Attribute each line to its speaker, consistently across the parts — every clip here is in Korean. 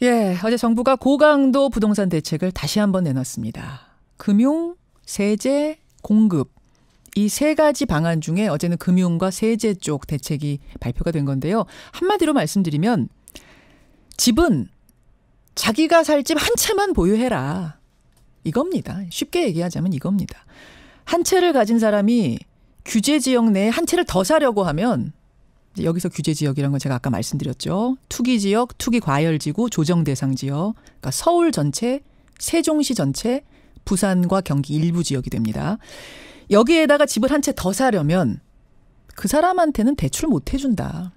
Speaker 1: 예, 어제 정부가 고강도 부동산 대책을 다시 한번 내놨습니다. 금융, 세제, 공급. 이 세 가지 방안 중에 어제는 금융과 세제 쪽 대책이 발표가 된 건데요. 한마디로 말씀드리면 집은 자기가 살 집 한 채만 보유해라. 이겁니다. 쉽게 얘기하자면 이겁니다. 한 채를 가진 사람이 규제 지역 내에 한 채를 더 사려고 하면 여기서 규제 지역이라는 건 제가 아까 말씀드렸죠. 투기 지역, 투기 과열지구, 조정 대상 지역. 그러니까 서울 전체, 세종시 전체, 부산과 경기 일부 지역이 됩니다. 여기에다가 집을 한 채 더 사려면 그 사람한테는 대출 못 해준다.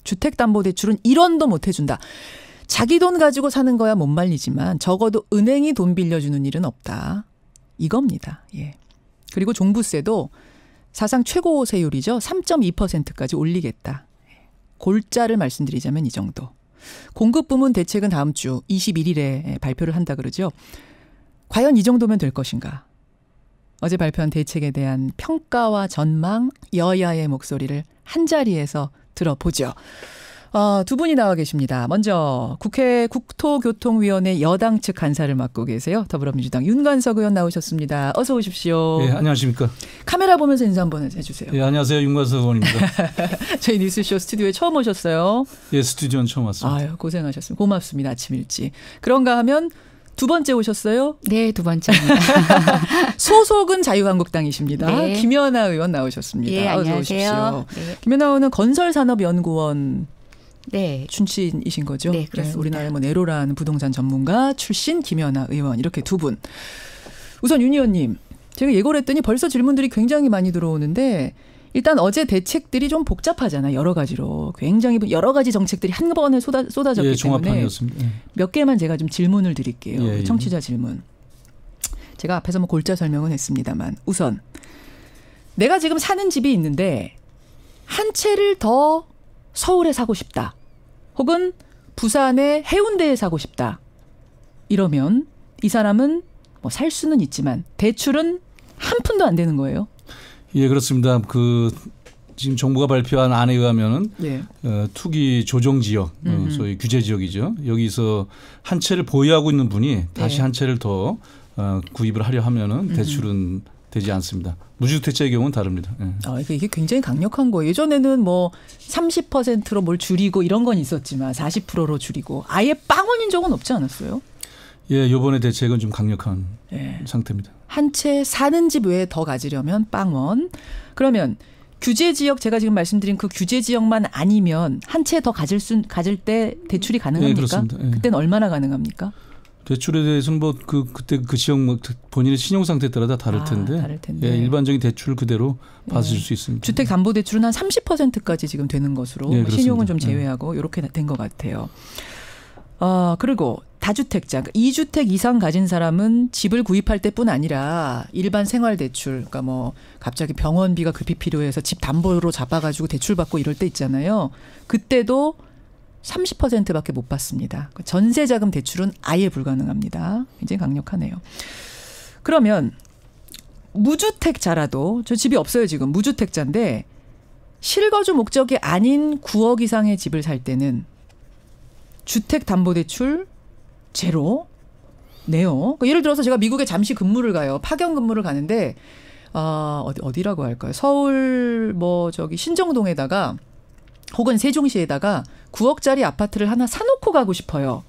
Speaker 1: 주택담보대출은 1원도 못 해준다. 자기 돈 가지고 사는 거야 못 말리지만 적어도 은행이 돈 빌려주는 일은 없다. 이겁니다. 예. 그리고 종부세도 사상 최고 세율이죠. 3.2%까지 올리겠다. 골자를 말씀드리자면 이 정도. 공급 부문 대책은 다음 주 21일에 발표를 한다 그러죠. 과연 이 정도면 될 것인가? 어제 발표한 대책에 대한 평가와 전망, 여야의 목소리를 한자리에서 들어보죠. 두 분이 나와 계십니다. 먼저 국회 국토교통위원회 여당 측 간사를 맡고 계세요. 더불어민주당 윤관석 의원 나오셨습니다. 어서 오십시오.
Speaker 2: 네, 안녕하십니까.
Speaker 1: 카메라 보면서 인사 한번 해주세요.
Speaker 2: 네, 안녕하세요. 윤관석 의원입니다.
Speaker 1: 저희 뉴스쇼 스튜디오에 처음 오셨어요.
Speaker 2: 예, 스튜디오는 처음 왔습니다.
Speaker 1: 아유, 고생하셨습니다. 고맙습니다. 아침 일찍. 그런가 하면 두 번째 오셨어요?
Speaker 3: 네, 두 번째입니다.
Speaker 1: 소속은 자유한국당이십니다.
Speaker 3: 네.
Speaker 1: 김연아 의원 나오셨습니다.
Speaker 3: 예,
Speaker 1: 어서
Speaker 3: 안녕하세요.
Speaker 1: 오십시오.
Speaker 3: 네.
Speaker 1: 김연아 의원은 건설산업연구원
Speaker 3: 네.
Speaker 1: 출신이신 거죠?
Speaker 3: 네, 그렇습니다.
Speaker 1: 우리나라의 네로라는 부동산 전문가 출신 김연아 의원 이렇게 두 분. 우선 윤 의원님, 제가 예고를 했더니 벌써 질문들이 굉장히 많이 들어오는데 일단 어제 대책들이 좀 복잡하잖아요. 여러 가지로. 굉장히 여러 가지 정책들이 한 번에 쏟아졌기
Speaker 2: 예,
Speaker 1: 때문에
Speaker 2: 종합판이었습니다. 예.
Speaker 1: 몇 개만 제가 좀 질문을 드릴게요.
Speaker 2: 예, 예.
Speaker 1: 청취자 질문. 제가 앞에서 뭐 골자 설명은 했습니다만 우선 내가 지금 사는 집이 있는데 한 채를 더 서울에 사고 싶다. 혹은 부산의 해운대에 사고 싶다. 이러면 이 사람은 뭐 살 수는 있지만 대출은 한 푼도 안 되는 거예요.
Speaker 2: 예, 그렇습니다. 지금 정부가 발표한 안에 의하면은
Speaker 1: 예.
Speaker 2: 투기 조정 지역, 소위 규제 지역이죠. 여기서 한 채를 보유하고 있는 분이 다시
Speaker 1: 예.
Speaker 2: 한 채를 더 구입을 하려 하면은 대출은 되지 않습니다. 무주택자의 경우는 다릅니다. 예.
Speaker 1: 이게 굉장히 강력한 거예요. 예전에는 뭐 30%로 뭘 줄이고 이런 건 있었지만 40%로 줄이고 아예 빵원인 적은 없지 않았어요?
Speaker 2: 예, 이번에 대책은 좀 강력한
Speaker 1: 예.
Speaker 2: 상태입니다.
Speaker 1: 한 채 사는 집 외에 더 가지려면 빵원. 그러면 규제 지역 제가 지금 말씀드린 그 규제 지역만 아니면 한 채 더 가질 때 대출이 가능합니까?
Speaker 2: 예, 그렇습니다. 예.
Speaker 1: 그때는 얼마나 가능합니까?
Speaker 2: 대출에 대해서는 뭐 그때 그 지역 본인의 신용 상태에 따라 다 다를 텐데,
Speaker 1: 다를 텐데.
Speaker 2: 예, 일반적인 대출을 그대로 받으실 수 있습니다.
Speaker 1: 주택담보대출은 한 30%까지 지금 되는 것으로
Speaker 2: 예,
Speaker 1: 신용은 좀 제외하고 이렇게 된 것 같아요. 그리고 다주택자, 2주택 이상 가진 사람은 집을 구입할 때뿐 아니라 일반 생활대출, 그러니까 뭐 갑자기 병원비가 급히 필요해서 집 담보로 잡아가지고 대출받고 이럴 때 있잖아요. 그때도 30%밖에 못 받습니다. 전세자금 대출은 아예 불가능합니다. 굉장히 강력하네요. 그러면 무주택자라도 저 집이 없어요 지금 무주택자인데 실거주 목적이 아닌 9억 이상의 집을 살 때는 주택담보대출 제로 네요. 그러니까 예를 들어서 제가 미국에 잠시 근무를 가요. 파견 근무를 가는데 어디라고 할까요? 서울 뭐 저기 신정동에다가 혹은 세종시에다가 9억짜리 아파트를 하나 사놓고 가고 싶어요.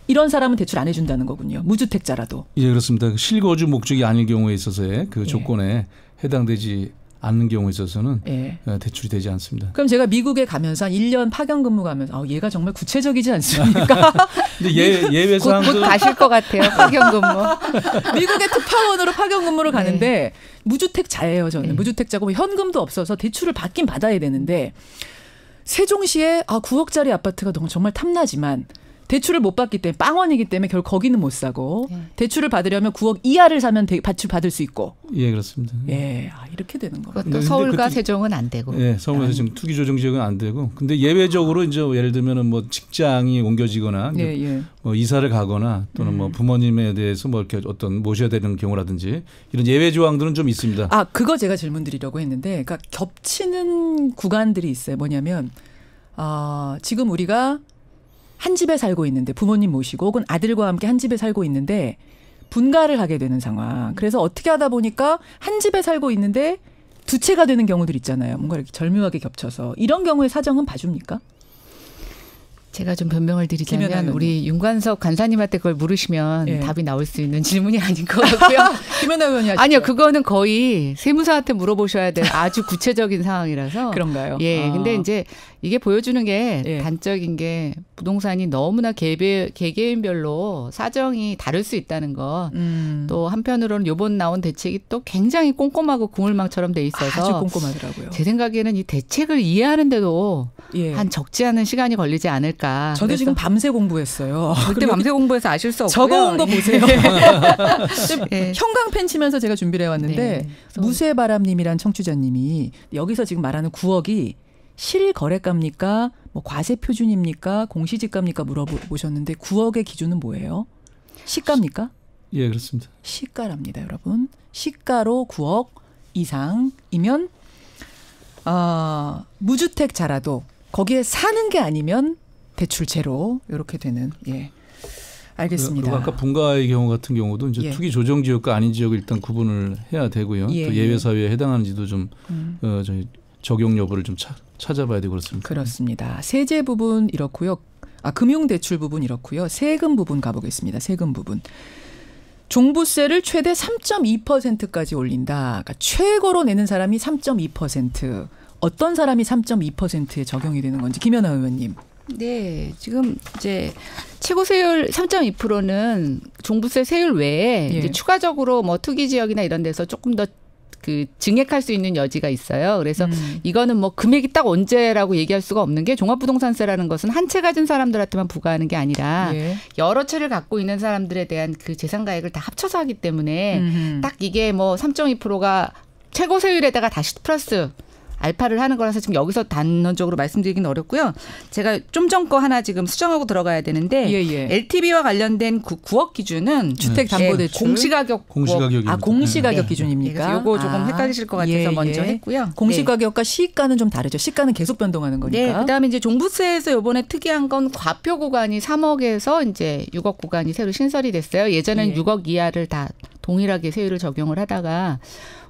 Speaker 1: 이런 사람은 대출 안 해준다는 거군요. 무주택자라도.
Speaker 2: 예, 그렇습니다. 실거주 목적이 아닐 경우에 있어서의 그
Speaker 1: 예.
Speaker 2: 조건에 해당되지 않는 경우에 있어서는
Speaker 1: 예.
Speaker 2: 대출이 되지 않습니다.
Speaker 1: 그럼 제가 미국에 가면서 한 1년 파견 근무 가면서 얘가 정말 구체적이지 않습니까?
Speaker 2: 근데 예외
Speaker 3: 곧
Speaker 2: 사항도
Speaker 3: 가실 것 같아요. 파견 근무.
Speaker 1: 미국의 특파원으로 파견 근무를 가는데 무주택자예요. 저는.
Speaker 3: 네.
Speaker 1: 무주택자고 현금도 없어서 대출을 받긴 받아야 되는데 세종시에 9억짜리 아파트가 정말 탐나지만 대출을 못 받기 때문에 빵원이기 때문에 결국 거기는 못 사고 대출을 받으려면 9억 이하를 사면 대출 받을 수 있고.
Speaker 2: 예, 그렇습니다.
Speaker 1: 예, 이렇게 되는 거예요.
Speaker 3: 그것도 서울과 세종은 안 되고.
Speaker 2: 예, 서울에서 지금 투기 조정 지역은 안 되고. 근데 예외적으로 이제 예를 들면은 뭐 직장이 옮겨지거나 뭐 이사를 가거나 또는 뭐 부모님에 대해서 뭐 이렇게 어떤 모셔야 되는 경우라든지 이런 예외 조항들은 좀 있습니다.
Speaker 1: 그거 제가 질문 드리려고 했는데, 그러니까 겹치는 구간들이 있어요. 뭐냐면 지금 우리가 한 집에 살고 있는데 부모님 모시고 혹은 아들과 함께 한 집에 살고 있는데 분가를 하게 되는 상황. 그래서 어떻게 하다 보니까 한 집에 살고 있는데 두 채가 되는 경우들 있잖아요. 뭔가 이렇게 절묘하게 겹쳐서. 이런 경우에 사정은 봐줍니까?
Speaker 3: 제가 좀 변명을 드리자면 우리 윤관석 간사님한테 그걸 물으시면 예. 답이 나올 수 있는 질문이 아닌 것 같고요.
Speaker 1: 김연아 의원이 하시죠.
Speaker 3: 아니요. 그거는 거의 세무사한테 물어보셔야 될 아주 구체적인 상황이라서.
Speaker 1: 그런가요?
Speaker 3: 예. 근데 이제 이게 보여주는 게
Speaker 1: 예.
Speaker 3: 단적인 게 부동산이 너무나 개개인별로 사정이 다를 수 있다는 거. 또 한편으로는 요번 나온 대책이 또 굉장히 꼼꼼하고 그물망처럼 돼 있어서.
Speaker 1: 아주 꼼꼼하더라고요.
Speaker 3: 제 생각에는 이 대책을 이해하는데도
Speaker 1: 예.
Speaker 3: 한 적지 않은 시간이 걸리지 않을까.
Speaker 1: 저도 지금 밤새 공부했어요.
Speaker 3: 절대 밤새 공부해서 아실 수 없고요.
Speaker 1: 적어온 거 보세요.
Speaker 3: 예.
Speaker 1: 형광펜 치면서 제가 준비를 해왔는데
Speaker 3: 네.
Speaker 1: 무쇠바람님이란 청취자님이 여기서 지금 말하는 9억이 실거래가입니까? 뭐 과세표준입니까? 공시지가입니까? 물어보셨는데 9억의 기준은 뭐예요? 시가입니까?
Speaker 2: 예, 그렇습니다.
Speaker 1: 시가랍니다, 여러분. 시가로 9억 이상이면 무주택자라도 거기에 사는 게 아니면 대출 제로 이렇게 되는. 예. 알겠습니다.
Speaker 2: 그리고 아까 분가의 경우 같은 경우도 이제
Speaker 1: 예.
Speaker 2: 투기 조정 지역과 아닌 지역을 일단 구분을 해야 되고요.
Speaker 1: 예.
Speaker 2: 또 예외 사유에 해당하는지도 좀 저희 적용 여부를 좀 찾아봐야 되고 그렇습니다.
Speaker 1: 그렇습니다. 세제 부분 이렇고요. 금융 대출 부분 이렇고요. 세금 부분 가보겠습니다. 세금 부분. 종부세를 최대 3.2%까지 올린다. 그러니까 최고로 내는 사람이 3.2%. 어떤 사람이 3.2%에 적용이 되는 건지 김연아 의원님.
Speaker 3: 네, 지금 이제 최고 세율 3.2%는 종부세 세율 외에
Speaker 1: 예.
Speaker 3: 이제 추가적으로 뭐 투기 지역이나 이런 데서 조금 더 그 증액할 수 있는 여지가 있어요. 그래서 이거는 뭐 금액이 딱 언제라고 얘기할 수가 없는 게 종합부동산세라는 것은 한 채 가진 사람들한테만 부과하는 게 아니라
Speaker 1: 예.
Speaker 3: 여러 채를 갖고 있는 사람들에 대한 그 재산가액을 다 합쳐서 하기 때문에 딱 이게 뭐 3.2%가 최고 세율에다가 다시 플러스 알파를 하는 거라서 지금 여기서 단언적으로 말씀드리기는 어렵고요. 제가 좀 전 거 하나 지금 수정하고 들어가야 되는데
Speaker 1: 예.
Speaker 3: LTV와 관련된 그 9억 기준은
Speaker 1: 주택담보대출
Speaker 3: 공시가격.
Speaker 2: 공시가격입니다.
Speaker 1: 공시가격
Speaker 3: 네.
Speaker 1: 기준입니까?
Speaker 3: 이거 조금 헷갈리실 것 같아서 먼저 했고요.
Speaker 1: 공시가격과 시가는 좀 다르죠. 시가는 계속 변동하는 거니까.
Speaker 3: 네. 그다음에 이제 종부세에서 이번에 특이한 건 과표 구간이 3억에서 이제 6억 구간이 새로 신설이 됐어요. 예전에는 6억 이하를 다 동일하게 세율을 적용을 하다가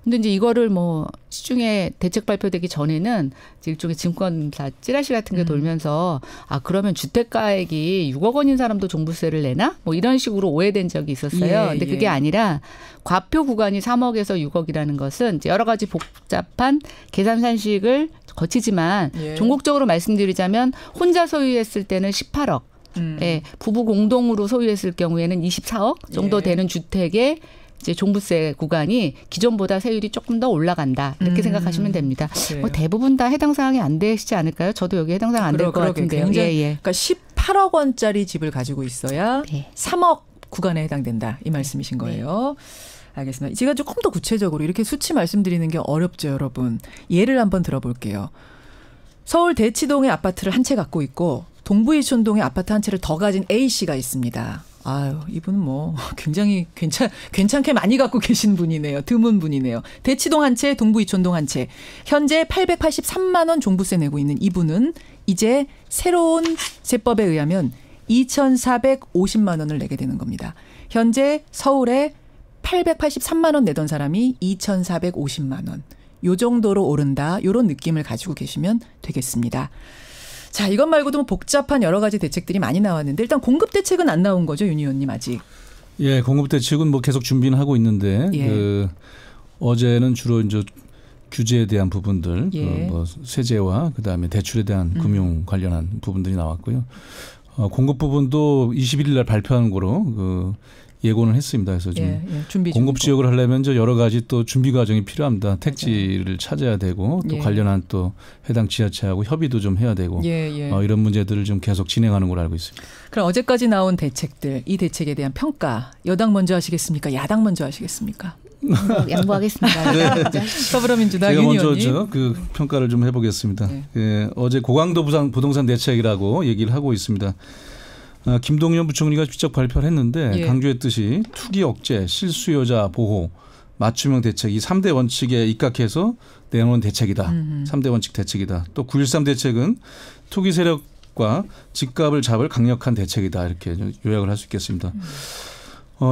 Speaker 3: 근데 이제 이거를 뭐 시중에 대책 발표되기 전에는 일종의 증권사 찌라시 같은 게 돌면서 그러면 주택가액이 6억 원인 사람도 종부세를 내나? 뭐 이런 식으로 오해된 적이 있었어요. 근데 그게 아니라 과표 구간이 3억에서 6억이라는 것은 이제 여러 가지 복잡한 계산 산식을 거치지만 종국적으로 말씀드리자면 혼자 소유했을 때는 18억. 예, 부부 공동으로 소유했을 경우에는 24억 정도 되는 주택의 이제 종부세 구간이 기존보다 세율이 조금 더 올라간다. 이렇게 생각하시면 됩니다. 뭐 대부분 다 해당 사항이 안 되시지 않을까요? 저도 여기 해당 사항 안 될 것 같은데요.
Speaker 1: 그러니까 18억 원짜리 집을 가지고 있어야 3억 구간에 해당된다. 이 말씀이신 거예요. 알겠습니다. 제가 조금 더 구체적으로 이렇게 수치 말씀드리는 게 어렵죠, 여러분. 예를 한번 들어볼게요. 서울 대치동에 아파트를 한 채 갖고 있고 동부이촌동에 아파트 한 채를 더 가진 A씨가 있습니다. 아유, 이분은 뭐 굉장히 괜찮게 많이 갖고 계신 분이네요. 드문 분이네요. 대치동 한 채, 동부이촌동 한 채. 현재 883만 원 종부세 내고 있는 이분은 이제 새로운 세법에 의하면 2,450만 원을 내게 되는 겁니다. 현재 서울에 883만 원 내던 사람이 2,450만 원. 요 정도로 오른다. 요런 느낌을 가지고 계시면 되겠습니다. 자, 이것 말고도 뭐 복잡한 여러 가지 대책들이 많이 나왔는데 일단 공급 대책은 안 나온 거죠, 윤 의원님 아직?
Speaker 2: 예, 공급 대책은 뭐 계속 준비는 하고 있는데 어제는 주로 이제 규제에 대한 부분들, 뭐 세제와 그다음에 대출에 대한 금융 관련한 부분들이 나왔고요. 공급 부분도 21일 날 발표하는 거로 예고는 했습니다. 그래서 좀 공급 지역을 하려면 이제 여러 가지 또 준비 과정이 필요합니다. 택지를 찾아야 되고 또 관련한 또 해당 지자체하고 협의도 좀 해야 되고 이런 문제들을 좀 계속 진행하는 걸로 알고 있습니다.
Speaker 1: 그럼 어제까지 나온 대책들, 이 대책에 대한 평가 여당 먼저 하시겠습니까? 야당 먼저 하시겠습니까?
Speaker 3: 양보하겠습니다.
Speaker 1: 더불어민주당
Speaker 2: 제가
Speaker 1: 윤
Speaker 2: 먼저
Speaker 1: 의원님.
Speaker 2: 그 평가를 좀 해보겠습니다. 어제 고강도 부동산 대책이라고 얘기를 하고 있습니다. 김동연 부총리가 직접 발표를 했는데 강조했듯이 투기 억제, 실수요자 보호, 맞춤형 대책 이 3대 원칙에 입각해서 내놓은 대책이다. 3대 원칙 대책이다. 또 9.13 대책은 투기 세력 공급과 집값을 잡을 강력한 대책이다 이렇게 요약을 할 수 있겠습니다.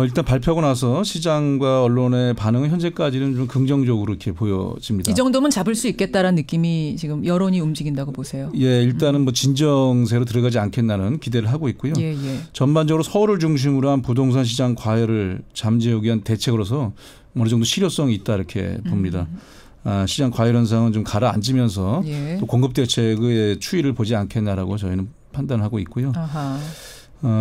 Speaker 2: 일단 발표하고 나서 시장과 언론의 반응은 현재까지는 좀 긍정적으로 이렇게 보여집니다.
Speaker 1: 이 정도면 잡을 수 있겠다라는 느낌이 지금 여론이 움직인다고 보세요.
Speaker 2: 예, 일단은 뭐 진정세로 들어가지 않겠나는 기대를 하고 있고요. 전반적으로 서울을 중심으로 한 부동산 시장 과열을 잠재우기 위한 대책으로서 어느 정도 실효성이 있다 이렇게 봅니다. 시장 과열 현상은 좀 가라앉으면서 또 공급 대책의 추이를 보지 않겠나라고 저희는 판단하고 있고요.
Speaker 1: 아하.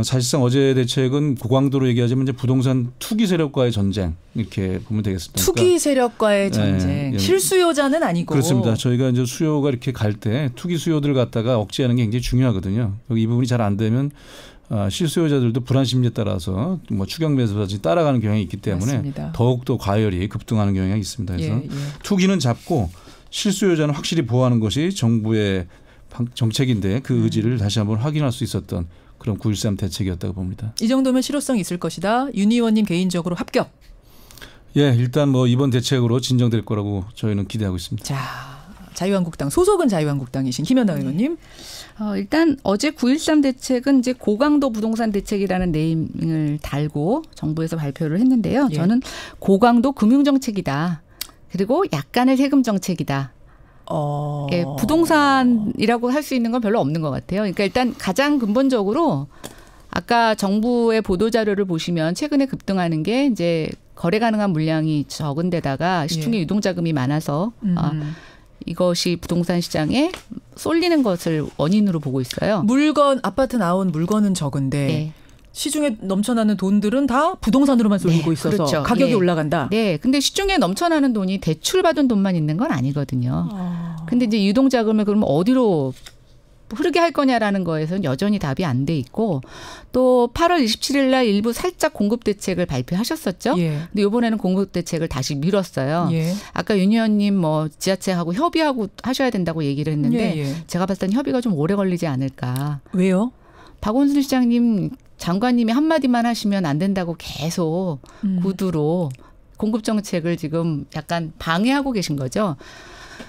Speaker 2: 사실상 어제 대책은 고강도로 얘기하자면 이제 부동산 투기 세력과의 전쟁 이렇게 보면 되겠습니다.
Speaker 1: 투기 세력과의 전쟁. 실수요자는 아니고.
Speaker 2: 그렇습니다. 저희가 이제 수요가 이렇게 갈 때 투기 수요들 갖다가 억제하는 게 굉장히 중요하거든요. 이 부분이 잘 안 되면 실수요자들도 불안 심리에 따라서 뭐 추격 매수까지 따라가는 경향이 있기 때문에 맞습니다. 더욱더 과열이 급등하는 경향이 있습니다. 그래서 투기는 잡고 실수요자는 확실히 보호하는 것이 정부의 정책인데 그 의지를 다시 한번 확인할 수 있었던 그런 9.13 대책이었다고 봅니다.
Speaker 1: 이 정도면 실효성이 있을 것이다. 윤 의원님 개인적으로 합격.
Speaker 2: 예, 일단 뭐 이번 대책으로 진정될 거라고 저희는 기대하고 있습니다.
Speaker 1: 자, 자유한국당 소속은 자유한국당이신 김연아 의원님.
Speaker 3: 일단 어제 9.13 대책은 이제 고강도 부동산 대책이라는 네임을 달고 정부에서 발표를 했는데요. 저는 고강도 금융정책이다. 그리고 약간의 세금 정책이다. 예, 부동산이라고 할 수 있는 건 별로 없는 것 같아요. 그러니까 일단 가장 근본적으로 아까 정부의 보도자료를 보시면 최근에 급등하는 게 이제 거래 가능한 물량이 적은 데다가 시중에 유동자금이 많아서 이것이 부동산 시장에 쏠리는 것을 원인으로 보고 있어요.
Speaker 1: 아파트 나온 물건은 적은데 시중에 넘쳐나는 돈들은 다 부동산으로만 쏠리고 있어서 그렇죠. 가격이 올라간다.
Speaker 3: 네. 근데 시중에 넘쳐나는 돈이 대출받은 돈만 있는 건 아니거든요. 근데 이제 유동자금을 그러면 어디로 흐르게 할 거냐라는 거에서는 여전히 답이 안 돼 있고 또 8월 27일 날 일부 살짝 공급 대책을 발표하셨었죠. 근데 이번에는 공급 대책을 다시 미뤘어요. 아까 윤 의원님 뭐 지자체하고 협의하고 하셔야 된다고 얘기를 했는데 제가 봤을 땐 협의가 좀 오래 걸리지 않을까.
Speaker 1: 왜요?
Speaker 3: 박원순 시장님 장관님이 한마디만 하시면 안 된다고 계속 구두로 공급 정책을 지금 약간 방해하고 계신 거죠.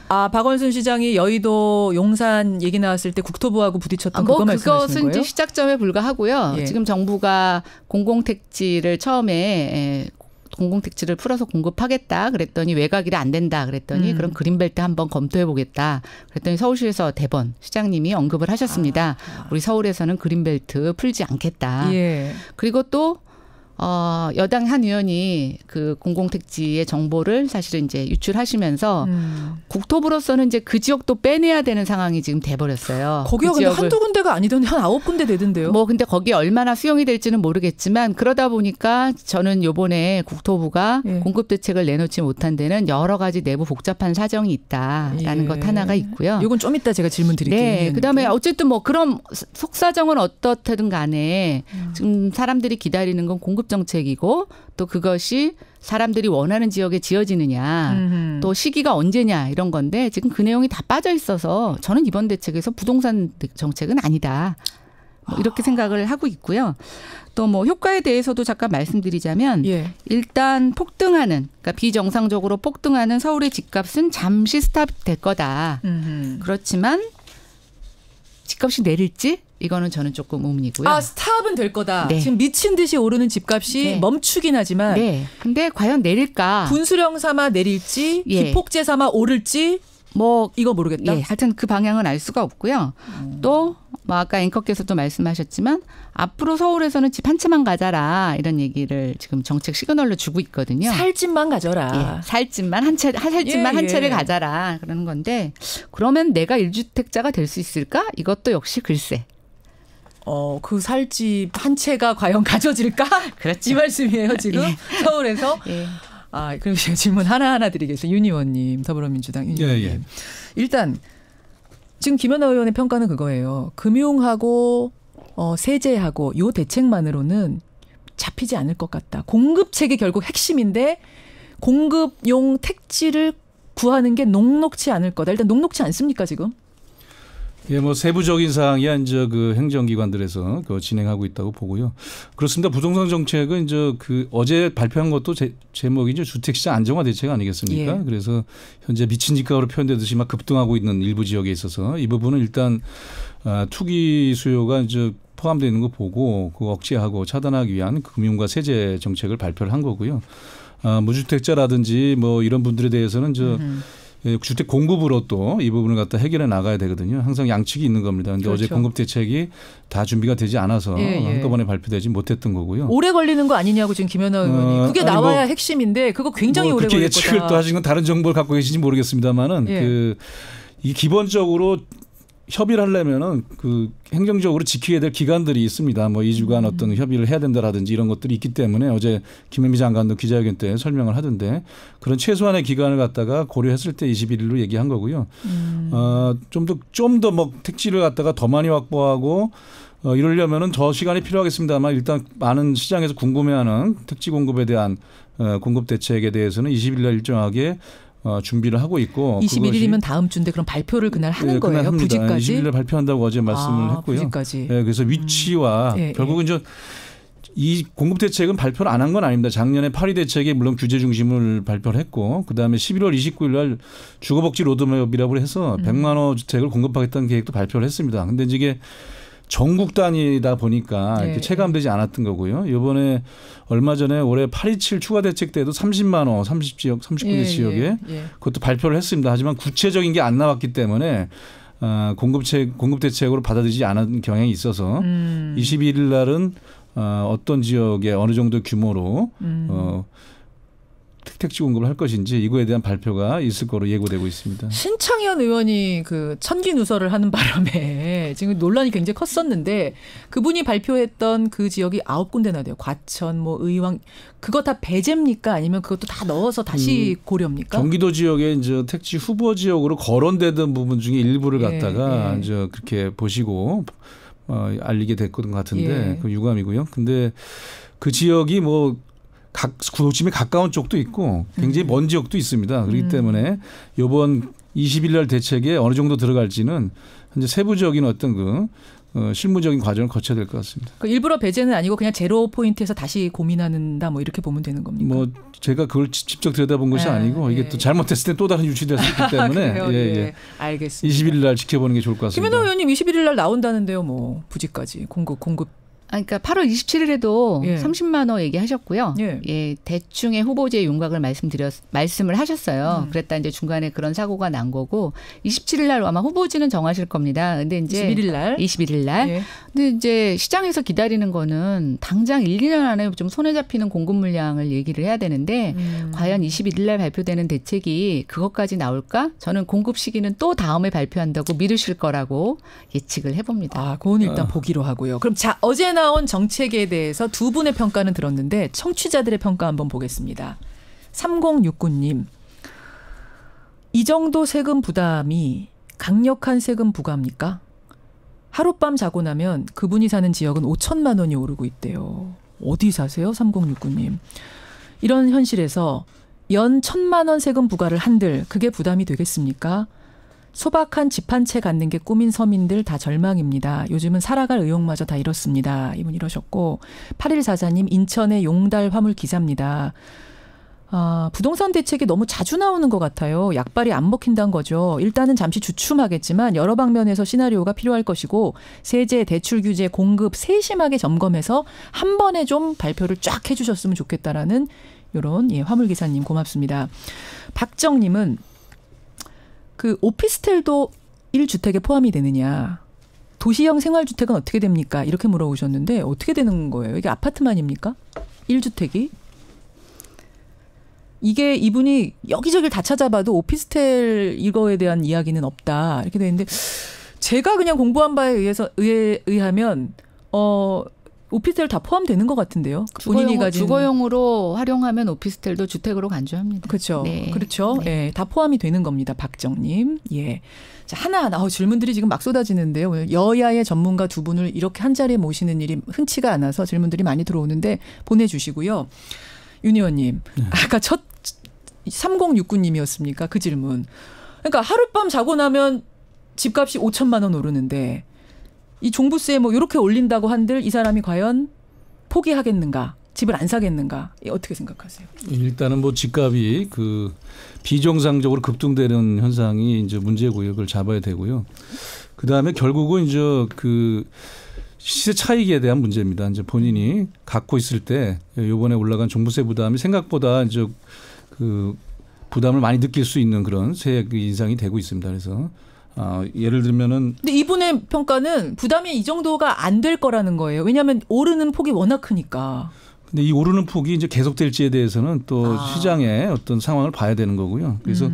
Speaker 1: 박원순 시장이 여의도 용산 얘기 나왔을 때 국토부하고 부딪혔던 그거 말씀하시는 거예요?
Speaker 3: 그것은 이제 시작점에 불과하고요. 지금 정부가 공공택지를 처음에 공공택지를 풀어서 공급하겠다 그랬더니 외곽이라 안 된다 그랬더니 그럼 그린벨트 한번 검토해 보겠다 그랬더니 서울시에서 대번 시장님이 언급을 하셨습니다. 우리 서울에서는 그린벨트 풀지 않겠다. 그리고 또 여당 한 의원이 그 공공택지의 정보를 사실은 이제 유출하시면서 국토부로서는 이제 그 지역도 빼내야 되는 상황이 지금 돼버렸어요.
Speaker 1: 거기가 근데 한두 군데가 아니던데 한 9군데 되던데요.
Speaker 3: 뭐 근데 거기에 얼마나 수용이 될지는 모르겠지만 그러다 보니까 저는 요번에 국토부가 공급 대책을 내놓지 못한 데는 여러 가지 내부 복잡한 사정이 있다라는 것 하나가 있고요.
Speaker 1: 이건 좀 이따 제가 질문 드릴게요.
Speaker 3: 네. 그다음에 어쨌든 뭐 그럼 속사정은 어떻든 간에 지금 사람들이 기다리는 건 공급 정책이고 또 그것이 사람들이 원하는 지역에 지어지느냐 또 시기가 언제냐 이런 건데 지금 그 내용이 다 빠져 있어서 저는 이번 대책에서 부동산 정책은 아니다. 뭐 이렇게 생각을 하고 있고요. 또 뭐 효과에 대해서도 잠깐 말씀드리자면 일단 폭등하는 그러니까 비정상적으로 폭등하는 서울의 집값은 잠시 스탑될 거다. 그렇지만 집값이 내릴지 이거는 저는 조금 의문이고요.
Speaker 1: 스탑은 될 거다. 지금 미친 듯이 오르는 집값이 멈추긴 하지만.
Speaker 3: 근데 과연 내릴까?
Speaker 1: 분수령 삼아 내릴지 기폭제 삼아 오를지 뭐 이거 모르겠다.
Speaker 3: 하여튼 그 방향은 알 수가 없고요. 또 뭐 아까 앵커께서도 말씀하셨지만 앞으로 서울에서는 집 한 채만 가져라 이런 얘기를 지금 정책 시그널로 주고 있거든요.
Speaker 1: 살 집만 가져라.
Speaker 3: 살 집만 한 채를 가져라 그러는 건데 그러면 내가 1주택자가 될 수 있을까? 이것도 역시 글쎄.
Speaker 1: 그 살집 한 채가 과연 가져질까?
Speaker 3: 그렇죠.
Speaker 1: 이 말씀이에요 지금 서울에서. 그럼 제가 질문 하나하나 드리겠습니다. 윤 의원님, 더불어민주당 윤 의원님. 일단 지금 김연아 의원의 평가는 그거예요. 금융하고 세제하고 요 대책만으로는 잡히지 않을 것 같다. 공급책이 결국 핵심인데 공급용 택지를 구하는 게 녹록치 않을 거다. 일단 녹록치 않습니까 지금?
Speaker 2: 예, 뭐 세부적인 사항이야 이제 그 행정기관들에서 그 진행하고 있다고 보고요. 그렇습니다. 부동산 정책은 이제 그 어제 발표한 것도 제목이 이제 주택시장 안정화 대책 아니겠습니까?
Speaker 1: 예.
Speaker 2: 그래서 현재 미친 집값으로 표현되듯이 막 급등하고 있는 일부 지역에 있어서 이 부분은 일단 투기 수요가 이제 포함되어 있는 거 보고 그거 억제하고 차단하기 위한 금융과 세제 정책을 발표를 한 거고요. 무주택자라든지 뭐 이런 분들에 대해서는 주택 공급으로 또 이 부분을 갖다 해결해 나가야 되거든요. 항상 양측이 있는 겁니다. 그런데
Speaker 1: 그렇죠.
Speaker 2: 어제 공급 대책이 다 준비가 되지 않아서 한꺼번에 발표되지 못했던 거고요.
Speaker 1: 오래 걸리는 거 아니냐고 지금 김연아 의원이. 그게 나와야 뭐 핵심인데 그거 굉장히 오래 걸릴 거다.
Speaker 2: 예측을 또 하신 건 다른 정보를 갖고 계신지 모르겠습니다만은 이 기본적으로 협의를 하려면은 그 행정적으로 지켜야 될 기간들이 있습니다. 뭐 2주간 어떤 협의를 해야 된다라든지 이런 것들이 있기 때문에 어제 김현미 장관도 기자회견 때 설명을 하던데 그런 최소한의 기간을 갖다가 고려했을 때 21일로 얘기한 거고요. 좀 더 뭐 택지를 갖다가 더 많이 확보하고 이러려면은 더 시간이 필요하겠습니다만 일단 많은 시장에서 궁금해하는 택지 공급에 대한 공급 대책에 대해서는 20일 날 일정하게 준비를 하고 있고
Speaker 1: 21일이면 다음 주인데 그럼 발표를 그날 하는 거예요?
Speaker 2: 그날 합니다.
Speaker 1: 부지까지?
Speaker 2: 20일 날 발표한다고 어제 말씀을 했고요.
Speaker 1: 부지까지.
Speaker 2: 네, 그래서 위치와 결국은 이 공급 대책은 발표를 안 한 건 아닙니다. 작년에 파리 대책에 물론 규제 중심을 발표를 했고 그다음에 11월 29일 날 주거복지 로드맵이라고 해서 100만 호 주택을 공급하겠다는 계획도 발표를 했습니다. 근데 이게 전국 단위다 보니까 이렇게 체감되지 않았던 거고요. 이번에 얼마 전에 올해 827 추가 대책 때도 30만 호 30지역 39개 지역에 그것도 발표를 했습니다. 하지만 구체적인 게 안 나왔기 때문에 공급 대책으로 받아들이지 않은 경향이 있어서 21일 날은 어떤 지역에 어느 정도 규모로 택지 공급을 할 것인지 이거에 대한 발표가 있을 거로 예고되고 있습니다.
Speaker 1: 신창현 의원이 그 천기 누설을 하는 바람에 지금 논란이 굉장히 컸었는데 그분이 발표했던 그 지역이 9군데나 돼요. 과천, 뭐 의왕 그거 다 배제입니까? 아니면 그것도 다 넣어서 다시 고려입니까?
Speaker 2: 경기도 지역에 이제 택지 후보 지역으로 거론되던 부분 중에 일부를 갖다가 이제 그렇게 보시고 알리게 됐던 것 같은데 그 유감이고요. 근데 그 지역이 뭐 구도심에 가까운 쪽도 있고 굉장히 먼 지역도 있습니다. 그렇기 때문에 이번 20일 날 대책에 어느 정도 들어갈지는 현재 세부적인 어떤 실무적인 과정을 거쳐야 될 것 같습니다.
Speaker 1: 일부러 배제는 아니고 그냥 제로 포인트에서 다시 고민하는다 뭐 이렇게 보면 되는 겁니까?
Speaker 2: 뭐 제가 그걸 직접 들여다본 것이 아니고 이게 또 잘못됐을 때 또 다른 유출될 수 있기 때문에
Speaker 1: 알겠습니다.
Speaker 2: 21일 날 지켜보는 게 좋을 것 같습니다.
Speaker 1: 김연아 의원님 21일 날 나온다는데요. 뭐 부지까지 공급.
Speaker 3: 그러니까 8월 27일에도 30만 원 얘기하셨고요. 대충의 후보지의 윤곽을 말씀을 하셨어요. 그랬다 이제 중간에 그런 사고가 난 거고 27일 날 아마 후보지는 정하실 겁니다. 근데 이제 21일 날. 근데 이제 시장에서 기다리는 거는 당장 1, 2년 안에 좀 손에 잡히는 공급 물량을 얘기를 해야 되는데 과연 21일 날 발표되는 대책이 그것까지 나올까? 저는 공급 시기는 또 다음에 발표한다고 미루실 거라고 예측을 해봅니다.
Speaker 1: 그건 일단 보기로 하고요. 그럼 어제 나온 정책에 대해서 두 분의 평가는 들었는데 청취자들의 평가 한번 보겠습니다. 3069님. 이 정도 세금 부담이 강력한 세금 부과입니까? 하룻밤 자고 나면 그분이 사는 지역은 5천만 원이 오르고 있대요. 어디 사세요? 3069님. 이런 현실에서 연 1,000만 원 세금 부과를 한들 그게 부담이 되겠습니까? 소박한 집 한 채 갖는 게 꿈인 서민들 다 절망입니다. 요즘은 살아갈 의욕마저 다 이렇습니다. 이분 이러셨고 8144님 인천의 용달 화물 기사입니다. 부동산 대책이 너무 자주 나오는 것 같아요. 약발이 안 먹힌다는 거죠. 일단은 잠시 주춤하겠지만 여러 방면에서 시나리오가 필요할 것이고 세제, 대출 규제, 공급 세심하게 점검해서 한 번에 좀 발표를 쫙 해주셨으면 좋겠다라는 이런 화물 기사님 고맙습니다. 박정님은 그 오피스텔도 1주택에 포함이 되느냐. 도시형 생활주택은 어떻게 됩니까? 이렇게 물어보셨는데 어떻게 되는 거예요? 이게 아파트만입니까? 1주택이? 이게 이분이 여기저기를 다 찾아봐도 오피스텔 이거에 대한 이야기는 없다. 이렇게 돼 있는데 제가 그냥 공부한 바에 의하면 오피스텔 다 포함되는 것 같은데요. 본인이 가진
Speaker 3: 주거용으로 활용하면 오피스텔도 주택으로 간주합니다.
Speaker 1: 그렇죠. 그렇죠. 다 포함이 되는 겁니다. 박정님. 자, 하나하나 질문들이 지금 막 쏟아지는데요. 오늘 여야의 전문가 두 분을 이렇게 한 자리에 모시는 일이 흔치가 않아서 질문들이 많이 들어오는데 보내주시고요. 윤 의원님, 아까 첫 3069님이었습니까? 그 질문. 그러니까 하룻밤 자고 나면 집값이 5천만 원 오르는데 이 종부세 뭐 이렇게 올린다고 한들 이 사람이 과연 포기하겠는가? 집을 안 사겠는가? 어떻게 생각하세요?
Speaker 2: 일단은 뭐 집값이 그 비정상적으로 급등되는 현상이 이제 문제고요. 그걸 잡아야 되고요. 그 다음에 결국은 이제 그 시세 차익에 대한 문제입니다. 이제 본인이 갖고 있을 때 이번에 올라간 종부세 부담이 생각보다 이제 그 부담을 많이 느낄 수 있는 그런 세액 인상이 되고 있습니다. 그래서 예를 들면은.
Speaker 1: 근데 이분의 평가는 부담이 이 정도가 안 될 거라는 거예요. 왜냐하면 오르는 폭이 워낙 크니까.
Speaker 2: 근데 이 오르는 폭이 이제 계속될지에 대해서는 또 시장의 어떤 상황을 봐야 되는 거고요. 그래서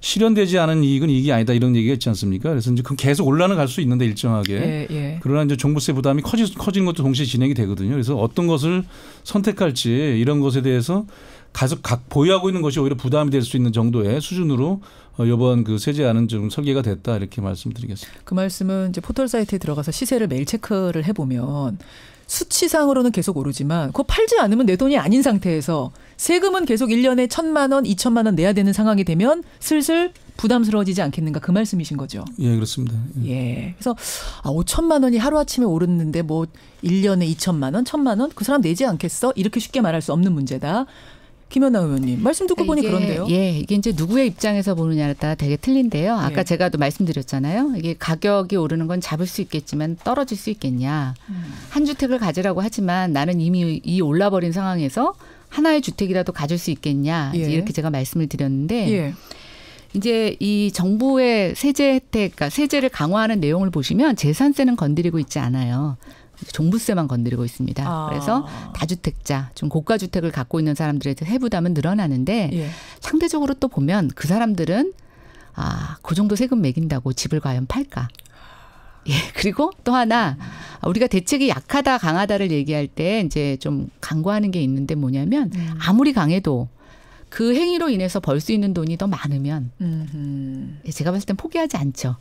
Speaker 2: 실현되지 않은 이익은 이익이 아니다 이런 얘기가 있지 않습니까? 그래서 이제 계속 올라는 갈 수 있는데 일정하게. 그러나 이제 종부세 부담이 커진 것도 동시에 진행이 되거든요. 그래서 어떤 것을 선택할지 이런 것에 대해서 각 보유하고 있는 것이 오히려 부담이 될 수 있는 정도의 수준으로 이번 그 세제안은 좀 설계가 됐다 이렇게 말씀드리겠습니다.
Speaker 1: 그 말씀은 이제 포털 사이트에 들어가서 시세를 매일 체크를 해보면 수치상으로는 계속 오르지만 그거 팔지 않으면 내 돈이 아닌 상태에서 세금은 계속 1년에 1,000만 원, 2,000만 원 내야 되는 상황이 되면 슬슬 부담스러워지지 않겠는가 그 말씀이신 거죠.
Speaker 2: 예, 그렇습니다.
Speaker 1: 예. 그래서 5천만 원이 하루아침에 오르는데 뭐 1년에 2천만 원, 1,000만 원 그 사람 내지 않겠어? 이렇게 쉽게 말할 수 없는 문제다. 김연아 의원님 말씀 듣고 보니 그런데요.
Speaker 3: 예, 이게 이제 누구의 입장에서 보느냐에 따라 되게 틀린데요. 아까 제가 또 말씀드렸잖아요. 이게 가격이 오르는 건 잡을 수 있겠지만 떨어질 수 있겠냐. 한 주택을 가지라고 하지만 나는 이미 이 올라버린 상황에서 하나의 주택이라도 가질 수 있겠냐. 이렇게 제가 말씀을 드렸는데 이제 이 정부의 세제 혜택, 그러니까 세제를 강화하는 내용을 보시면 재산세는 건드리고 있지 않아요. 종부세만 건드리고 있습니다. 그래서 다주택자, 좀 고가주택을 갖고 있는 사람들에 대해 세부담은 늘어나는데 상대적으로 또 보면 그 사람들은 그 정도 세금 매긴다고 집을 과연 팔까? 예, 그리고 또 하나 우리가 대책이 약하다 강하다를 얘기할 때 이제 좀 강구하는 게 있는데 뭐냐면 아무리 강해도 그 행위로 인해서 벌 수 있는 돈이 더 많으면 제가 봤을 땐 포기하지 않죠.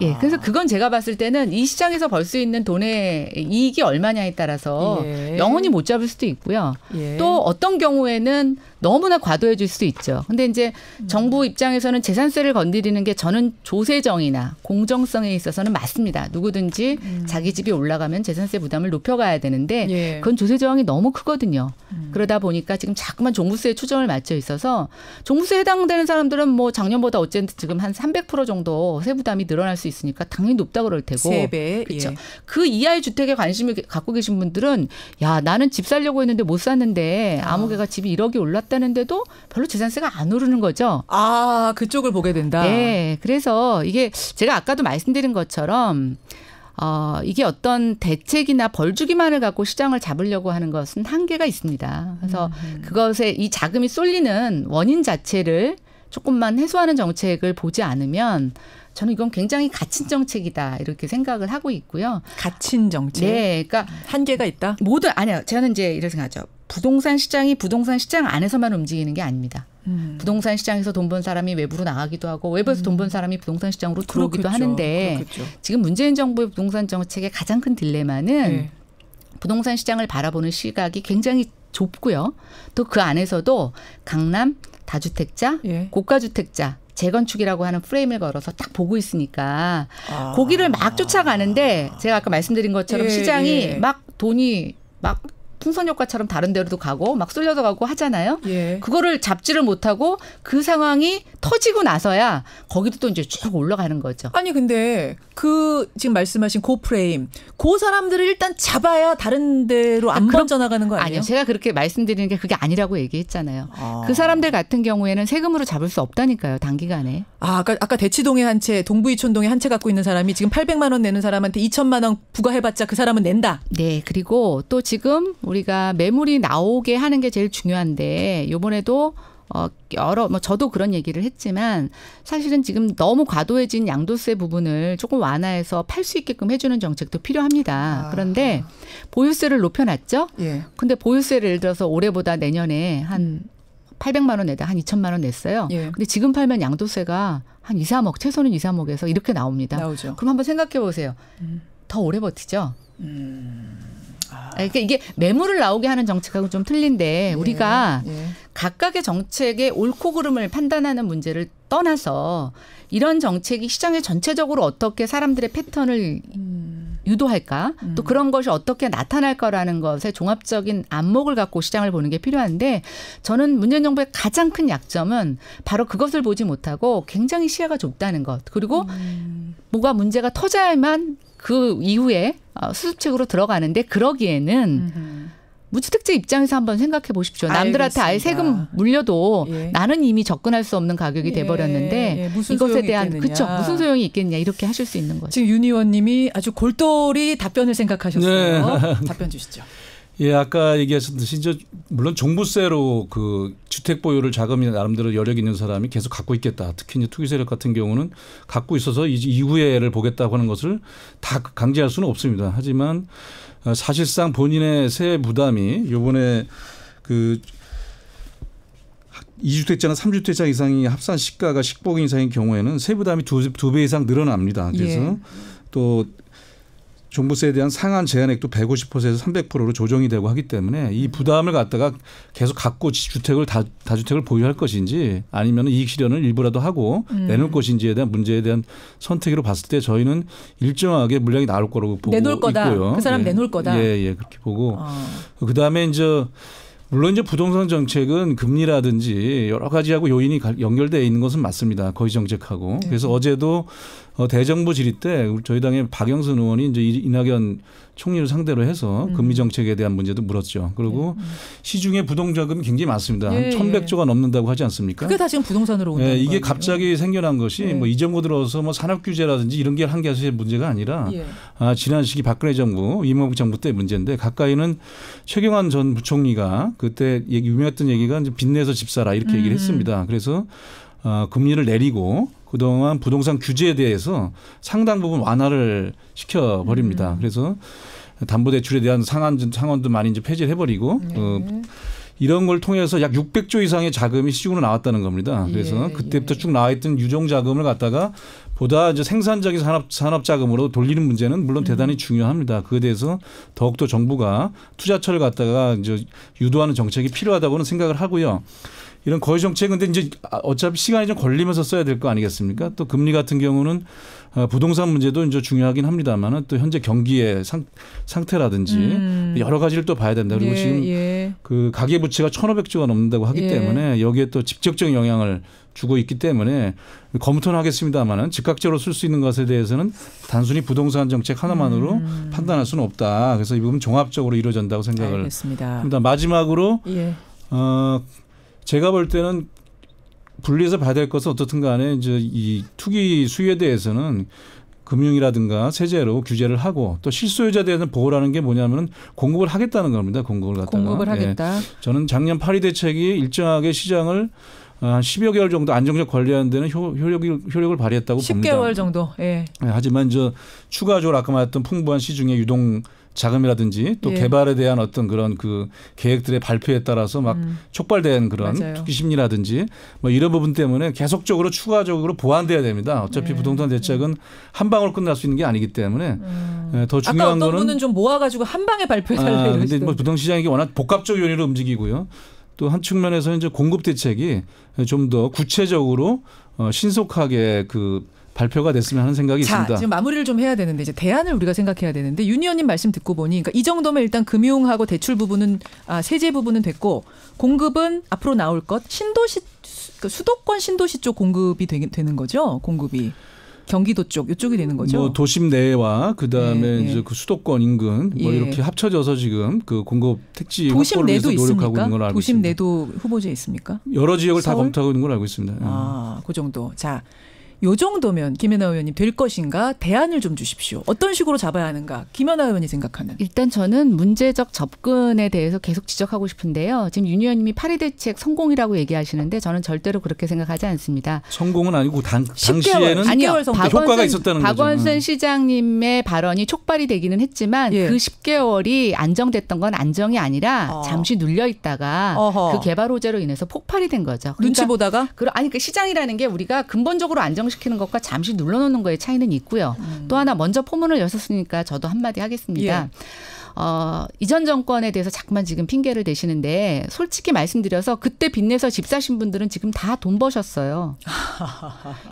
Speaker 3: 예, 그래서 그건 제가 봤을 때는 이 시장에서 벌 수 있는 돈의 이익이 얼마냐에 따라서 영원히 못 잡을 수도 있고요. 또 어떤 경우에는 너무나 과도해질 수도 있죠. 근데 이제 정부 입장에서는 재산세를 건드리는 게 저는 조세정이나 공정성에 있어서는 맞습니다. 누구든지 자기 집이 올라가면 재산세 부담을 높여가야 되는데 그건 조세저항이 너무 크거든요. 그러다 보니까 지금 자꾸만 종부세에 초점을 맞춰 있어서 종부세에 해당되는 사람들은 뭐 작년보다 어쨌든 지금 한 300% 정도 세부담이 늘어날 수 있으니까 당연히 높다 그럴 테고.
Speaker 1: 3배.
Speaker 3: 그렇죠. 그 이하의 주택에 관심을 갖고 계신 분들은 야 나는 집 살려고 했는데 못 샀는데 아무개가 집이 1억이 올랐다는데도 별로 재산세가 안 오르는 거죠.
Speaker 1: 그쪽을 보게 된다.
Speaker 3: 네. 그래서 이게 제가 아까도 말씀드린 것처럼 이게 어떤 대책이나 벌주기만을 갖고 시장을 잡으려고 하는 것은 한계가 있습니다. 그래서 그것에 이 자금이 쏠리는 원인 자체를 조금만 해소하는 정책을 보지 않으면 저는 이건 굉장히 갇힌 정책이다 이렇게 생각을 하고 있고요.
Speaker 1: 갇힌 정책?
Speaker 3: 네. 그러니까
Speaker 1: 한계가 있다?
Speaker 3: 아니요. 저는 이제 이렇게 생각하죠. 부동산 시장이 부동산 시장 안에서만 움직이는 게 아닙니다. 부동산 시장에서 돈 번 사람이 외부로 나가기도 하고 외부에서 돈 번 사람이 부동산 시장으로 들어오기도 하는데 지금 문재인 정부의 부동산 정책의 가장 큰 딜레마는 부동산 시장을 바라보는 시각이 굉장히 좁고요. 또 그 안에서도 강남 다주택자, 고가주택자 재건축이라고 하는 프레임을 걸어서 딱 보고 있으니까 거기를 막 쫓아가는데 제가 아까 말씀드린 것처럼 시장이 막 돈이 막 풍선 효과처럼 다른 데로도 가고 막 쏠려서 가고 하잖아요. 그거를 잡지를 못하고 그 상황이 터지고 나서야 거기도 또 이제 쭉 올라가는 거죠.
Speaker 1: 아니 근데 그 지금 말씀하신 고 프레임, 그 사람들을 일단 잡아야 다른 데로 안 번져나가는 거 아니에요?
Speaker 3: 아니요. 제가 그렇게 말씀드리는 게 그게 아니라고 얘기했잖아요. 그 사람들 같은 경우에는 세금으로 잡을 수 없다니까요. 단기간에.
Speaker 1: 아까 대치동에 한 채, 동부이촌동에 한 채 갖고 있는 사람이 지금 800만 원 내는 사람한테 2천만 원 부과해봤자 그 사람은 낸다.
Speaker 3: 네. 그리고 또 지금 우리가 매물이 나오게 하는 게 제일 중요한데 이번에도 저도 그런 얘기를 했지만 사실은 지금 너무 과도해진 양도세 부분을 조금 완화해서 팔 수 있게끔 해주는 정책도 필요합니다. 그런데 보유세를 높여놨죠. 근데 보유세를 예를 들어서 올해보다 내년에 한 800만 원 내다 한 2천만 원 냈어요. 근데 지금 팔면 양도세가 한 2, 3억 최소는 2, 3억에서 이렇게 나옵니다.
Speaker 1: 나오죠.
Speaker 3: 그럼 한번 생각해 보세요. 더 오래 버티죠. 그러니까 이게 매물을 나오게 하는 정책하고 좀 틀린데 우리가 각각의 정책의 옳고 그름을 판단하는 문제를 떠나서 이런 정책이 시장에 전체적으로 어떻게 사람들의 패턴을 유도할까? 또 그런 것이 어떻게 나타날 거라는 것에 종합적인 안목을 갖고 시장을 보는 게 필요한데 저는 문재인 정부의 가장 큰 약점은 바로 그것을 보지 못하고 굉장히 시야가 좁다는 것. 그리고 뭐가 문제가 터져야만 그 이후에 수습책으로 들어가는데 그러기에는 무주택자 입장에서 한번 생각해 보십시오. 남들한테 아예 세금 물려도 예. 나는 이미 접근할 수 없는 가격이 돼버렸는데 예. 이것에 대한 그쵸 무슨 소용이 있겠냐 이렇게 하실 수 있는 거죠.
Speaker 1: 지금 윤 의원님이 아주 골똘히 답변을 생각하셨어요. 네. 답변 주시죠.
Speaker 2: 예, 아까 얘기하셨듯이 이제 물론 종부세로 그 주택 보유를 자금이 나름대로 여력 있는 사람이 계속 갖고 있겠다. 특히 이제 투기 세력 같은 경우는 갖고 있어서 이후에를 보겠다고 하는 것을 다 강제할 수는 없습니다. 하지만 사실상 본인의 세액 부담이 요번에 그 2주택자나 3주택자 이상이 합산 시가가 10억 이상인 경우에는 세부담이 두 배 이상 늘어납니다. 그래서 예. 또 종부세에 대한 상한 제한액도 150%에서 300%로 조정이 되고 하기 때문에 이 부담을 갖다가 계속 갖고 주택을 다주택을 보유할 것인지 아니면 이익 실현을 일부라도 하고 내놓을 것인지에 대한 문제에 대한 선택으로 봤을 때 저희는 일정하게 물량이 나올 거라고 보고
Speaker 1: 내놓을 거다.
Speaker 2: 있고요.
Speaker 1: 그 사람
Speaker 2: 예.
Speaker 1: 내놓을 거다.
Speaker 2: 예, 그렇게 보고 그다음에 이제 물론 이제 부동산 정책은 금리라든지 여러 가지하고 요인이 연결되어 있는 것은 맞습니다. 거의 정책하고. 네. 그래서 어제도 대정부 질의 때 저희 당의 박영선 의원이 이제 이낙연 총리를 상대로 해서 금리 정책에 대한 문제도 물었죠. 그리고 시중에 부동자금이 굉장히 많습니다. 한 1,100조가 넘는다고 하지 않습니까?
Speaker 1: 그게 다 지금 부동산으로 온다는 거예요.
Speaker 2: 이게 갑자기 생겨난 것이 뭐 이 정부 들어서 뭐 산업 규제라든지 이런 게 한 개의 문제가 아니라 지난 시기 박근혜 정부, 이명박 정부 때 문제인데 가까이는 최경환 전 부총리가 그때 유명했던 얘기가 이제 빚내서 집 사라 이렇게 얘기를 했습니다. 그래서 금리를 내리고 그동안 부동산 규제에 대해서 상당 부분 완화를 시켜버립니다. 그래서 담보대출에 대한 상한도 많이 이제 폐지를 해버리고 이런 걸 통해서 약 600조 이상의 자금이 시중으로 나왔다는 겁니다. 그래서 그때부터 쭉 나와있던 유정 자금을 갖다가 보다 이제 생산적인 산업 자금으로 돌리는 문제는 물론 대단히 중요합니다. 그에 대해서 더욱더 정부가 투자처를 갖다가 이제 유도하는 정책이 필요하다고는 생각을 하고요. 이런 거래 정책은 근데 이제 어차피 시간이 좀 걸리면서 써야 될 거 아니겠습니까? 또 금리 같은 경우는 부동산 문제도 이제 중요하긴 합니다만은 또 현재 경기의 상태라든지 여러 가지를 또 봐야 된다. 그리고 지금 그 가계 부채가 1,500조가 넘는다고 하기 때문에 여기에 또 직접적인 영향을 주고 있기 때문에 검토는 하겠습니다만은 즉각적으로 쓸 수 있는 것에 대해서는 단순히 부동산 정책 하나만으로 판단할 수는 없다. 그래서 이 부분 종합적으로 이루어진다고 생각을
Speaker 1: 알겠습니다.
Speaker 2: 합니다. 마지막으로 제가 볼 때는 분리해서 봐야 될 것은 어떻든 간에 이제 이 투기 수요에 대해서는 금융이라든가 세제로 규제를 하고 또 실소유자에 대한 보호라는 게 뭐냐면은 공급을 하겠다는 겁니다. 공급을
Speaker 1: 하겠다.
Speaker 2: 저는 작년 8.2 대책이 일정하게 시장을 한 10여 개월 정도 안정적 관리하는 데는 효력을 발휘했다고
Speaker 1: 10개월
Speaker 2: 봅니다.
Speaker 1: 10개월 정도.
Speaker 2: 하지만 추가적으로 아까 말했던 풍부한 시중의 유동 자금이라든지 또 개발에 대한 어떤 그런 그 계획들의 발표에 따라서 막 촉발된 그런 투기 심리라든지 뭐 이런 부분 때문에 계속적으로 추가적으로 보완돼야 됩니다. 어차피 부동산 대책은 한 방울 끝날 수 있는 게 아니기 때문에 더 중요한
Speaker 1: 아까 어떤
Speaker 2: 거는
Speaker 1: 분은 좀 모아가지고 한 방에 발표해달라고
Speaker 2: 그런데 뭐 부동산 시장이 워낙 복합적 요인으로 움직이고요. 또 한 측면에서 이제 공급 대책이 좀 더 구체적으로 신속하게 그 발표가 됐으면 하는 생각이 있습니다.
Speaker 1: 지금 마무리를 좀 해야 되는데 이제 대안을 우리가 생각해야 되는데 윤 의원님 말씀 듣고 보니 그러니까 이 정도면 일단 금융하고 대출 부분은 세제 부분은 됐고 공급은 앞으로 나올 것 신도시 수도권 신도시 쪽 공급이 되는 거죠. 공급이. 경기도 쪽 이쪽이 되는 거죠.
Speaker 2: 뭐 도심 내와 그다음에 이제 그 수도권 인근 뭐 이렇게 합쳐져서 지금 그 공급 택지 확보를 위해서 노력하고 있는 걸 알고
Speaker 1: 도심
Speaker 2: 있습니다.
Speaker 1: 내도 후보지에 있습니까?
Speaker 2: 여러 지역을 다 검토하고 있는 걸 알고 있습니다.
Speaker 1: 그 정도. 자. 요 정도면 김연아 의원님 될 것인가 대안을 좀 주십시오. 어떤 식으로 잡아야 하는가 김연아 의원이 생각하는.
Speaker 3: 일단 저는 문제적 접근에 대해서 계속 지적하고 싶은데요. 지금 윤 의원님이 8.2 대책 성공이라고 얘기하시는데 저는 절대로 그렇게 생각하지 않습니다.
Speaker 2: 성공은 아니고 당시에는
Speaker 3: 아니요.
Speaker 2: 효과가 있었다는 거죠.
Speaker 3: 박원순 시장님의 발언이 촉발이 되기는 했지만 그 10개월이 안정됐던 건 안정이 아니라 잠시 눌려 있다가 그 개발 호재로 인해서 폭발이 된 거죠. 그러니까
Speaker 1: 눈치 보다가?
Speaker 3: 그 시장이라는 게 우리가 근본적으로 시키는 것과 잠시 눌러놓는 거에 차이는 있고요. 또 하나 먼저 포문을 여셨으니까 저도 한마디 하겠습니다. 이전 정권에 대해서 자꾸만 지금 핑계를 대시는데 솔직히 말씀드려서 그때 빚내서 집 사신 분들은 지금 다 돈 버셨어요.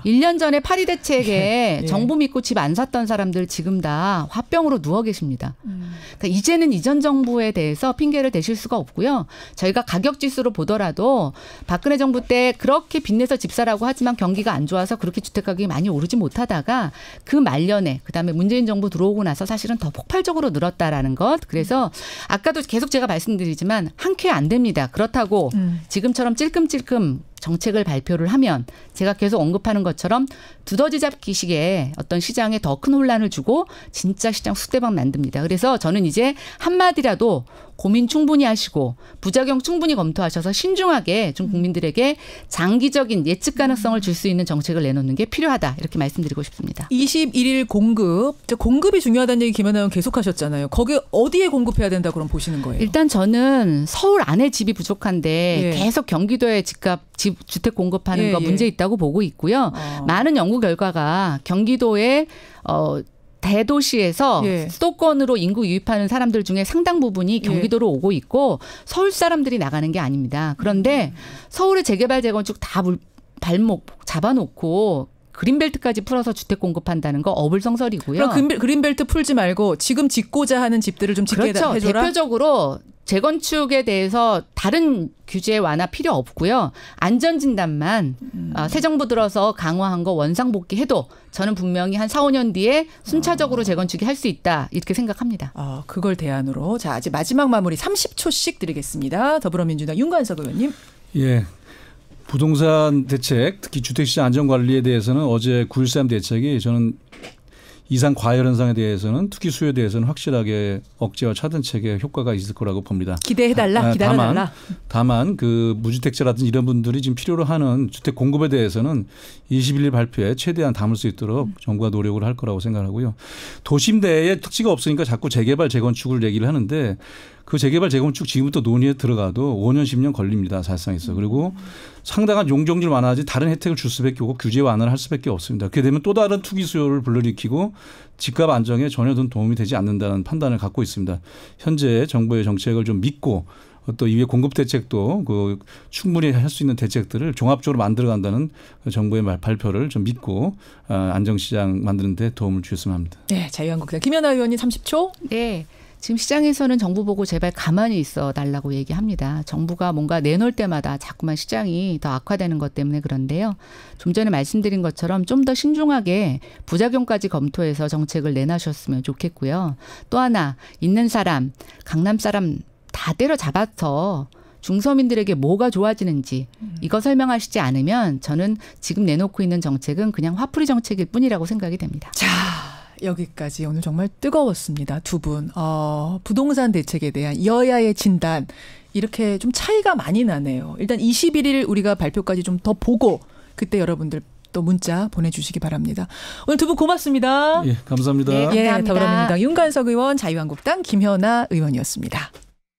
Speaker 3: 1년 전에 파리 대책에
Speaker 1: 예.
Speaker 3: 정부 믿고 집 안 샀던 사람들 지금 다 화병으로 누워 계십니다. 그러니까 이제는 이전 정부에 대해서 핑계를 대실 수가 없고요. 저희가 가격 지수로 보더라도 박근혜 정부 때 그렇게 빚내서 집 사라고 하지만 경기가 안 좋아서 그렇게 주택 가격이 많이 오르지 못하다가 그 말년에 그다음에 문재인 정부 들어오고 나서 사실은 더 폭발적으로 늘었다라는 것. 그래서 아까도 계속 제가 말씀드리지만 한 큐에 안 됩니다. 그렇다고 지금처럼 찔끔찔끔 정책을 발표를 하면 제가 계속 언급하는 것처럼 두더지 잡기식의 어떤 시장에 더 큰 혼란을 주고 진짜 시장 쑥대박 만듭니다. 그래서 저는 이제 한마디라도 고민 충분히 하시고 부작용 충분히 검토하셔서 신중하게 좀 국민들에게 장기적인 예측 가능성을 줄 수 있는 정책을 내놓는 게 필요하다. 이렇게 말씀드리고 싶습니다.
Speaker 1: 21일 공급. 공급이 중요하다는 얘기 김연아 의원 계속 하셨잖아요. 거기 어디에 공급해야 된다 그럼 보시는 거예요?
Speaker 3: 일단 저는 서울 안에 집이 부족한데
Speaker 1: 예.
Speaker 3: 계속 경기도에 주택 공급하는 거 문제 있다고 보고 있고요. 많은 연구 결과가 경기도에 대도시에서 수도권으로 인구 유입하는 사람들 중에 상당 부분이 경기도로 오고 있고 서울 사람들이 나가는 게 아닙니다. 그런데 서울의 재개발 재건축 다 발목 잡아놓고 그린벨트까지 풀어서 주택 공급한다는 거 어불성설이고요.
Speaker 1: 그럼 그린벨트 풀지 말고 지금 짓고자 하는 집들을 좀 짓게
Speaker 3: 그렇죠.
Speaker 1: 해줘라?
Speaker 3: 대표적으로 재건축에 대해서 다른 규제 완화 필요 없고요. 안전진단만 새 정부 들어서 강화한 거 원상복귀해도 저는 분명히 한 4, 5년 뒤에 순차적으로 재건축이 할 수 있다. 이렇게 생각합니다.
Speaker 1: 그걸 대안으로. 자, 이제 마지막 마무리 30초씩 드리겠습니다. 더불어민주당 윤관석 의원님.
Speaker 2: 예. 부동산 대책, 특히 주택시장 안전관리에 대해서는 어제 9.13 대책이 저는 이상 과열 현상에 대해서는 투기 수요에 대해서는 확실하게 억제와 차단책에 효과가 있을 거라고 봅니다.
Speaker 1: 기대해달라. 기다려달라.
Speaker 2: 다만 그 무주택자라든지 이런 분들이 지금 필요로 하는 주택 공급에 대해서는 21일 발표에 최대한 담을 수 있도록 정부가 노력을 할 거라고 생각하고요. 도심 내에 특지가 없으니까 자꾸 재개발 재건축을 얘기를 하는데 그 재개발 재건축 지금부터 논의에 들어가도 5년 10년 걸립니다. 사실상에서. 그리고 상당한 용적률 완화하지 다른 혜택을 줄 수밖에 없고 규제 완화를 할 수밖에 없습니다. 그렇게 되면 또 다른 투기 수요를 불러일으키고 집값 안정에 전혀 도움이 되지 않는다는 판단을 갖고 있습니다. 현재 정부의 정책을 좀 믿고 또 이외 공급 대책도 그 충분히 할 수 있는 대책들을 종합적으로 만들어간다는 정부의 발표를 좀 믿고 안정시장 만드는 데 도움을 주셨으면 합니다.
Speaker 1: 네, 자유한국당 김연아 의원님 30초.
Speaker 3: 네. 지금 시장에서는 정부 보고 제발 가만히 있어 달라고 얘기합니다. 정부가 뭔가 내놓을 때마다 자꾸만 시장이 더 악화되는 것 때문에 그런데요. 좀 전에 말씀드린 것처럼 좀 더 신중하게 부작용까지 검토해서 정책을 내놔셨으면 좋겠고요. 또 하나 있는 사람, 강남 사람 다 때려잡아서 중서민들에게 뭐가 좋아지는지 이거 설명하시지 않으면 저는 지금 내놓고 있는 정책은 그냥 화풀이 정책일 뿐이라고 생각이 됩니다.
Speaker 1: 자. 여기까지 오늘 정말 뜨거웠습니다. 두 분. 부동산 대책에 대한 여야의 진단 이렇게 좀 차이가 많이 나네요. 일단 21일 우리가 발표까지 좀 더 보고 그때 여러분들 또 문자 보내주시기 바랍니다. 오늘 두 분 고맙습니다.
Speaker 2: 예, 감사합니다.
Speaker 3: 네, 감사합니다.
Speaker 1: 더불어민주당 윤관석 의원, 자유한국당 김연아 의원이었습니다.